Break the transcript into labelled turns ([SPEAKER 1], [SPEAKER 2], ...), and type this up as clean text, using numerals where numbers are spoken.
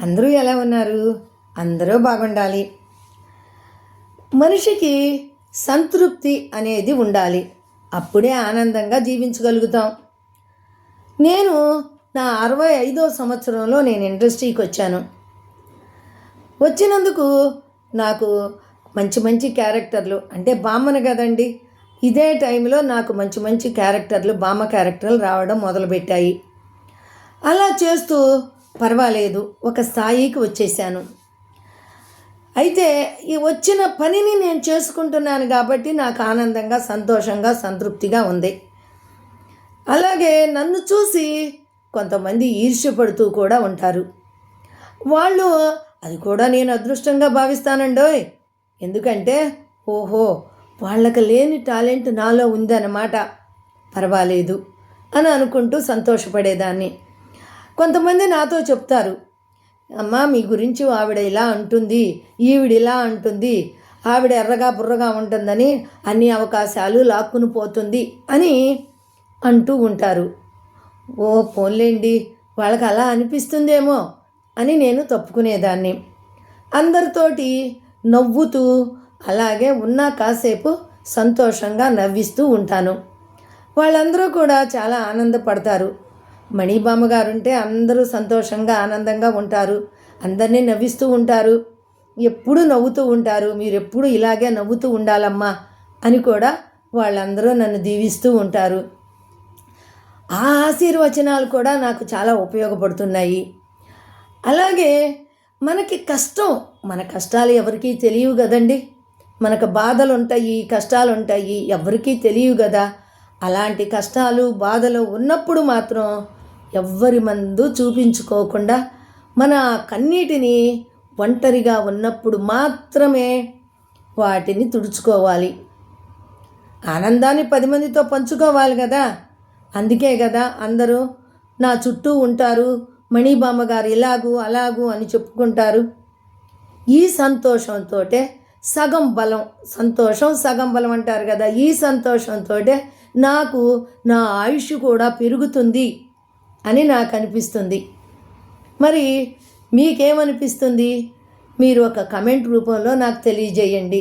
[SPEAKER 1] అందరూ ఎలా ఉన్నారు? అందరూ బాగుండాలి. మనిషికి సంతృప్తి అనేది ఉండాలి. అప్పుడే ఆనందంగా జీవించగలుగుతాం. నేను నా 65వ సంవత్సరంలో నేను ఇండస్ట్రీకి వచ్చాను. వచ్చినందుకు నాకు మంచి మంచి క్యారెక్టర్లు, అంటే బామ్మను కదండి, ఇదే టైంలో నాకు మంచి మంచి క్యారెక్టర్లు, బామ్మ క్యారెక్టర్లు రావడం మొదలుపెట్టాయి. అలా చేస్తూ పర్వాలేదు, ఒక స్థాయికి వచ్చేసాను. అయితే ఈ వచ్చిన పనిని నేను చేసుకుంటున్నాను కాబట్టి నాకు ఆనందంగా, సంతోషంగా, సంతృప్తిగా ఉంది. అలాగే నన్ను చూసి కొంతమంది ఈర్ష్యపడుతూ కూడా ఉంటారు. వాళ్ళు అది కూడా నేను అదృష్టంగా భావిస్తానండోయ్. ఎందుకంటే ఓహో, వాళ్ళకి లేని టాలెంట్ నాలో ఉందన్నమాట, పర్వాలేదు అని అనుకుంటూ సంతోషపడేదాన్ని. కొంతమంది నాతో చెప్తారు, అమ్మ మీ గురించి ఆవిడ ఇలా అంటుంది, ఈవిడ ఇలా అంటుంది, ఆవిడ ఎర్రగా బుర్రగా ఉంటుందని అన్ని అవకాశాలు లాక్కుని పోతుంది అని అంటూ ఉంటారు. ఓ పోన్లేండి, వాళ్ళకి అలా అనిపిస్తుందేమో అని నేను తప్పుకునేదాన్ని. అందరితోటి నవ్వుతూ అలాగే ఉన్నా కాసేపు సంతోషంగా నవ్విస్తూ ఉంటాను. వాళ్ళందరూ కూడా చాలా ఆనందపడతారు. మణిబామ్మ గారు ఉంటే అందరూ సంతోషంగా ఆనందంగా ఉంటారు, అందరినీ నవ్విస్తూ ఉంటారు, ఎప్పుడూ నవ్వుతూ ఉంటారు. మీరు ఎప్పుడు ఇలాగే నవ్వుతూ ఉండాలమ్మా అని కూడా వాళ్ళందరూ నన్ను దీవిస్తూ ఉంటారు. ఆ ఆశీర్వచనాలు కూడా నాకు చాలా ఉపయోగపడుతున్నాయి. అలాగే మనకి కష్టం, మన కష్టాలు ఎవరికీ తెలియవు కదండి. మనకు బాధలు ఉంటాయి, కష్టాలు ఉంటాయి, ఎవరికీ తెలియవు కదా. అలాంటి కష్టాలు, బాధలు ఉన్నప్పుడు మాత్రం ఎవ్వరి మందు చూపించుకోకుండా మన కన్నీటిని ఒంటరిగా ఉన్నప్పుడు మాత్రమే వాటిని తుడుచుకోవాలి. ఆనందాన్ని 10 మందితో పంచుకోవాలి కదా. అందుకే కదా అందరూ నా చుట్టూ ఉంటారు, మణిబామ్మ గారు ఇలాగూ అలాగూ అని చెప్పుకుంటారు. ఈ సంతోషంతో సగం బలం, సంతోషం సగం బలం అంటారు కదా, ఈ సంతోషంతో నాకు నా ఆయుష్ కూడా పెరుగుతుంది అని నాకు అనిపిస్తుంది. మరి మీకేమనిపిస్తుంది? మీరు ఒక కమెంట్ రూపంలో నాకు తెలియజేయండి.